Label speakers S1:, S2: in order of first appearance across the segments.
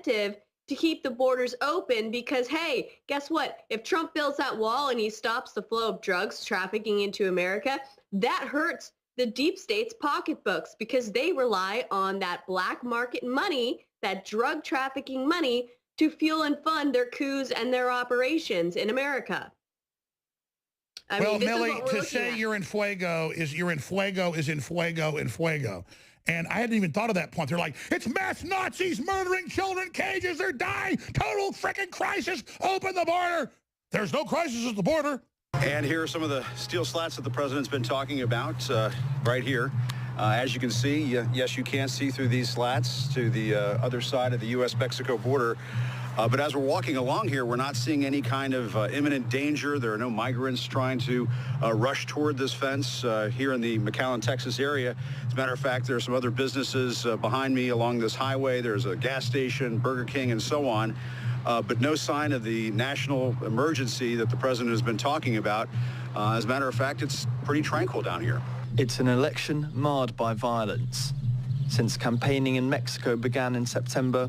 S1: incentive to keep the borders open because, hey, guess what? If Trump builds that wall and he stops the flow of drugs trafficking into America, that hurts the deep state's pocketbooks because they rely on that black market money, that drug trafficking money, to fuel and fund their coups and their operations in America.
S2: Well, Millie, to say you're in fuego is in fuego. And I hadn't even thought of that point. They're like, it's mass Nazis murdering children, cages, they're dying, total freaking crisis, open the border. There's no crisis at the border.
S3: And here are some of the steel slats that the president's been talking about right here. As you can see, yes, you can see through these slats to the other side of the U.S.-Mexico border. But as we're walking along here, we're not seeing any kind of imminent danger. There are no migrants trying to rush toward this fence here in the McAllen, Texas area. As a matter of fact, there are some other businesses behind me along this highway. There's a gas station, Burger King, and so on. But no sign of the national emergency that the president has been talking about. As a matter of fact, it's pretty tranquil down here.
S4: It's an election marred by violence. Since campaigning in Mexico began in September,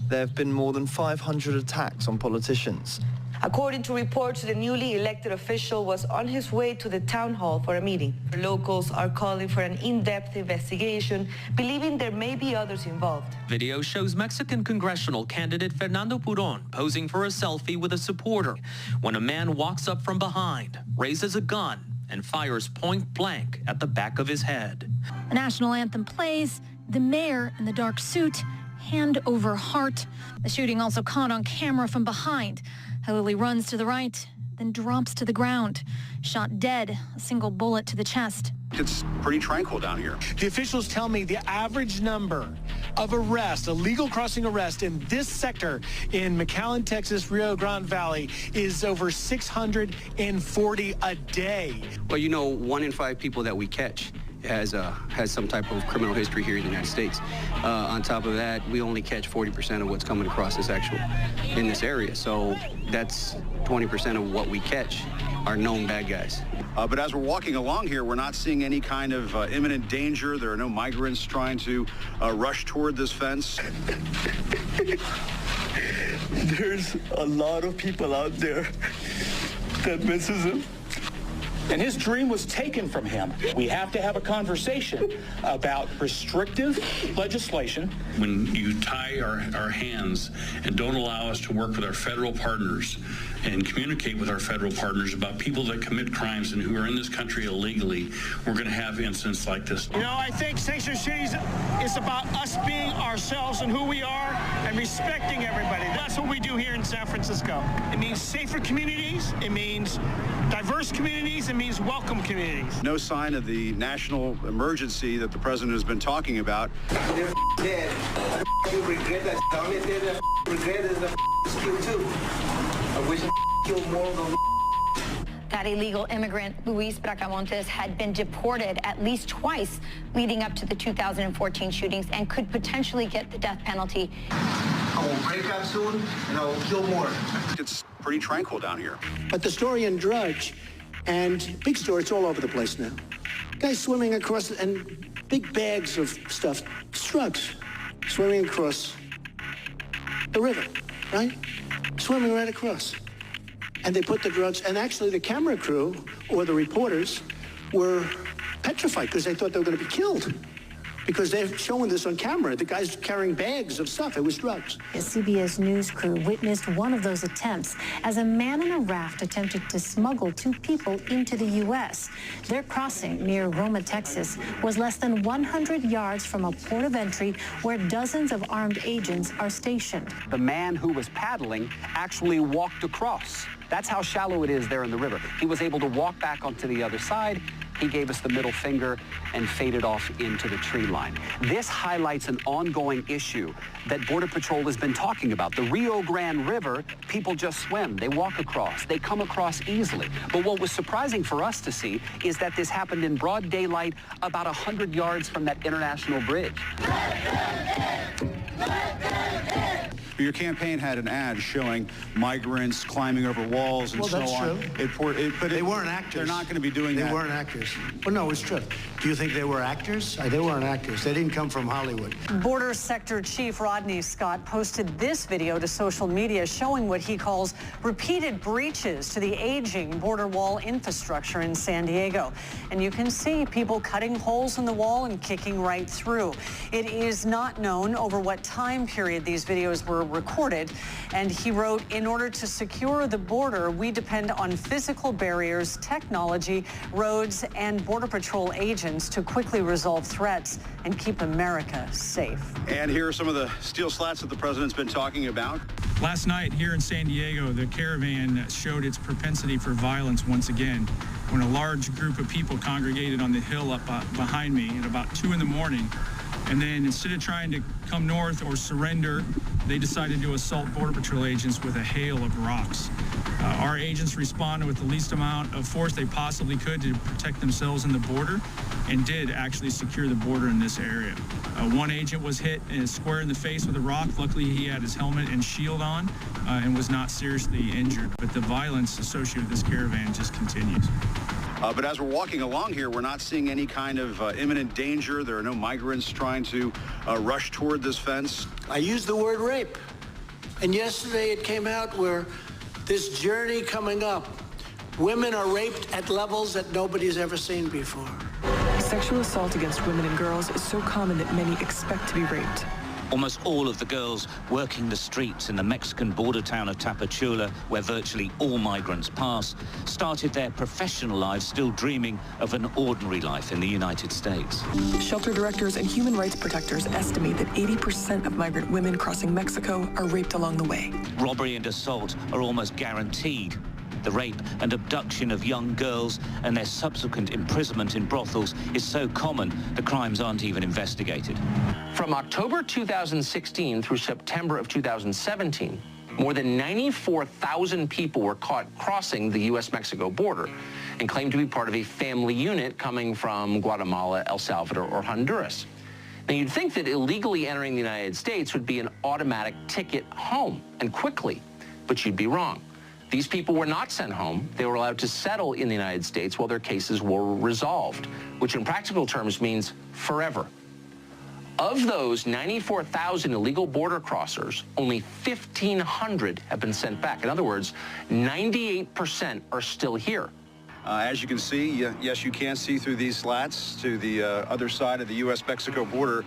S4: there have been more than 500 attacks on politicians.
S5: According to reports, the newly elected official was on his way to the town hall for a meeting. Locals are calling for an in-depth investigation, believing there may be others involved.
S6: Video shows Mexican congressional candidate Fernando Puron posing for a selfie with a supporter when a man walks up from behind, raises a gun, and fires point blank at the back of his head.
S7: The national anthem plays, the mayor in the dark suit, hand over heart. The shooting also caught on camera from behind. Halili runs to the right, then drops to the ground. Shot dead, a single bullet to the chest.
S3: It's pretty tranquil down here.
S8: The officials tell me the average number of arrests, illegal crossing arrests in this sector in McAllen, Texas, Rio Grande Valley is over 640 a day.
S9: Well, you know, 1 in 5 people that we catch has some type of criminal history here in the United States. On top of that, we only catch 40% of what's coming across in this area. So that's 20% of what we catch are known bad guys.
S3: But as we're walking along here, we're not seeing any kind of imminent danger. There are no migrants trying to rush toward this fence.
S10: There's a lot of people out there that misses him.
S11: And his dream was taken from him. We have to have a conversation about restrictive legislation.
S12: When you tie our hands and don't allow us to work with our federal partners and communicate with our federal partners about people that commit crimes and who are in this country illegally, we're going to have incidents like this.
S11: You know, I think Sanctuary Cities is about us being ourselves and who we are and respecting everybody. That's what we do here in San Francisco. It means safer communities. It means diverse communities. It means welcome communities.
S3: No sign of the national emergency that the president has been talking about.
S10: They're dead. You regret that. The only thing that regret is the kill too. I wish I killed more of them.
S13: That illegal immigrant, Luis Bracamontes, had been deported at least twice leading up to the 2014 shootings and could potentially get the death penalty.
S10: I will break up soon and I will kill more.
S3: It's pretty tranquil down here.
S14: But the story in Drudge and Big Story, it's all over the place now. Guys swimming across and big bags of stuff, drugs, swimming across the river, right? Swimming right across. And they put the drugs, and actually the camera crew or the reporters were petrified because they thought they were going to be killed because they're showing this on camera. The guy's carrying bags of stuff. It was drugs.
S15: A CBS News crew witnessed one of those attempts as a man in a raft attempted to smuggle 2 people into the U.S. Their crossing near Roma, Texas, was less than 100 yards from a port of entry where dozens of armed agents are stationed.
S16: The man who was paddling actually walked across. That's how shallow it is there in the river. He was able to walk back onto the other side. He gave us the middle finger and faded off into the tree line. This highlights an ongoing issue that Border Patrol has been talking about. The Rio Grande River, people just swim. They walk across. They come across easily. But what was surprising for us to see is that this happened in broad daylight about 100 yards from that international bridge.
S3: But your campaign had an ad showing migrants climbing over walls and so on.
S14: Well, that's true.
S3: But
S14: they weren't actors.
S3: They're not going to be doing that.
S14: They weren't actors. Well, no, it's true. Do you think they were actors? They weren't actors. They didn't come from Hollywood.
S17: Border Sector Chief Rodney Scott posted this video to social media showing what he calls repeated breaches to the aging border wall infrastructure in San Diego. And you can see people cutting holes in the wall and kicking right through. It is not known over what time period these videos were recorded. And he wrote, in order to secure the border, we depend on physical barriers, technology, roads, and Border Patrol agents to quickly resolve threats and keep America safe.
S3: And here are some of the steel slats that the president's been talking about.
S18: Last night here in San Diego, the caravan showed its propensity for violence once again when a large group of people congregated on the hill up behind me at about 2 in the morning. And then instead of trying to come north or surrender, they decided to assault Border Patrol agents with a hail of rocks. Our agents responded with the least amount of force they possibly could to protect themselves and the border, and did actually secure the border in this area. One agent was hit square in the face with a rock. Luckily, he had his helmet and shield on and was not seriously injured. But the violence associated with this caravan just continues.
S3: But as we're walking along here, we're not seeing any kind of imminent danger. There are no migrants trying to rush toward this fence.
S14: I used the word rape. And yesterday it came out where this journey coming up, women are raped at levels that nobody's ever seen before.
S19: Sexual assault against women and girls is so common that many expect to be raped.
S20: Almost all of the girls working the streets in the Mexican border town of Tapachula, where virtually all migrants pass, started their professional lives still dreaming of an ordinary life in the United States.
S19: Shelter directors and human rights protectors estimate that 80% of migrant women crossing Mexico are raped along the way.
S20: Robbery and assault are almost guaranteed. The rape and abduction of young girls and their subsequent imprisonment in brothels is so common, the crimes aren't even investigated.
S21: From October 2016 through September of 2017, more than 94,000 people were caught crossing the U.S.-Mexico border and claimed to be part of a family unit coming from Guatemala, El Salvador, or Honduras. Now, you'd think that illegally entering the United States would be an automatic ticket home, and quickly, but you'd be wrong. These people were not sent home. They were allowed to settle in the United States while their cases were resolved, which in practical terms means forever. Of those 94,000 illegal border crossers, only 1,500 have been sent back. In other words, 98% are still here.
S3: As you can see, yes, you can see through these slats to the other side of the U.S.-Mexico border.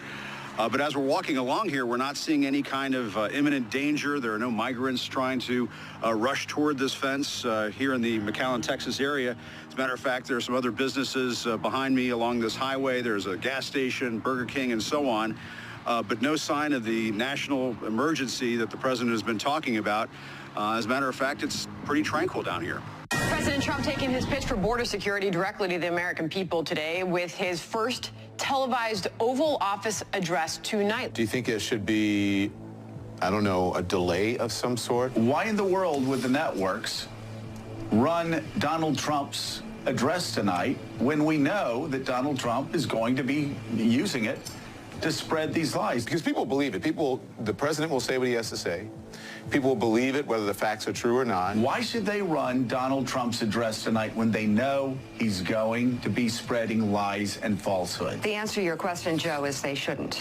S3: But as we're walking along here, we're not seeing any kind of imminent danger. There are no migrants trying to rush toward this fence here in the McAllen, Texas area. As a matter of fact, there are some other businesses behind me along this highway. There's a gas station, Burger King, and so on. But no sign of the national emergency that the president has been talking about. As a matter of fact, it's pretty tranquil down here.
S22: President Trump taking his pitch for border security directly to the American people today with his first televised Oval Office address tonight.
S23: Do you think it should be, I don't know, a delay of some sort?
S24: Why in the world would the networks run Donald Trump's address tonight when we know that Donald Trump is going to be using it to spread these lies?
S23: Because people believe it. The president will say what he has to say. People will believe it, whether the facts are true or not.
S24: Why should they run Donald Trump's address tonight when they know he's going to be spreading lies and falsehood?
S22: The answer to your question, Joe, is they shouldn't.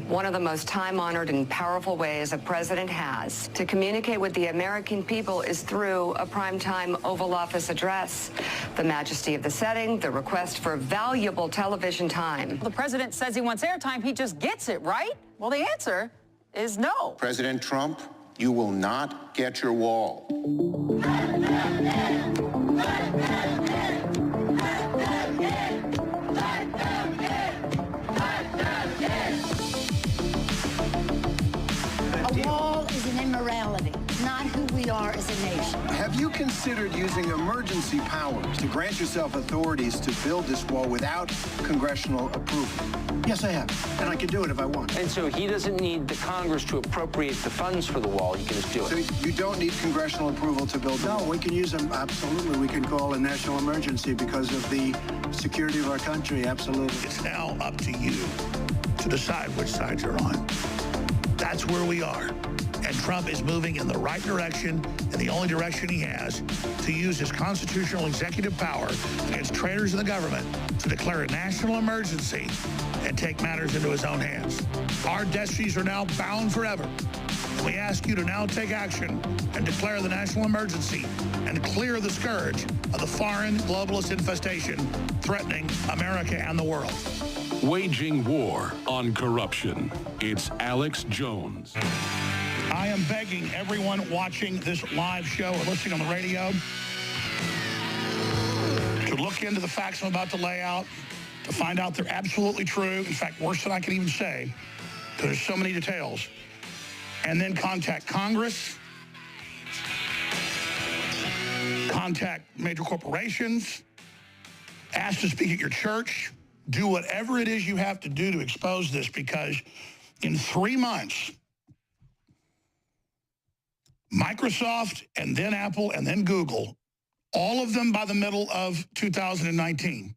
S22: One of the most time-honored and powerful ways a president has to communicate with the American people is through a primetime Oval Office address. The majesty of the setting, the request for valuable television time.
S25: The president says he wants airtime. He just gets it, right? Well, the answer is no.
S26: President Trump, you will not get your wall.
S27: A wall is an immorality, not who we are as a nation.
S28: Have you considered using emergency powers to grant yourself authorities to build this wall without congressional approval?
S14: Yes, I have. And I can do it if I want.
S21: And so he doesn't need the Congress to appropriate the funds for the wall. He can just do it.
S28: So you don't need congressional approval to build the wall?
S14: No, we can use them. Absolutely. We can call a national emergency because of the security of our country. Absolutely.
S2: It's now up to you to decide which side you're on. That's where we are. And Trump is moving in the right direction, and the only direction he has, to use his constitutional executive power against traitors in the government to declare a national emergency and take matters into his own hands. Our destinies are now bound forever. We ask you to now take action and declare the national emergency and clear the scourge of the foreign globalist infestation threatening America and the world.
S1: Waging war on corruption. It's Alex Jones.
S2: I am begging everyone watching this live show or listening on the radio to look into the facts I'm about to lay out, to find out they're absolutely true. In fact, worse than I can even say, because there's so many details. And then contact Congress, contact major corporations, ask to speak at your church, do whatever it is you have to do to expose this, because in 3 months, Microsoft and then Apple and then Google, all of them by the middle of 2019,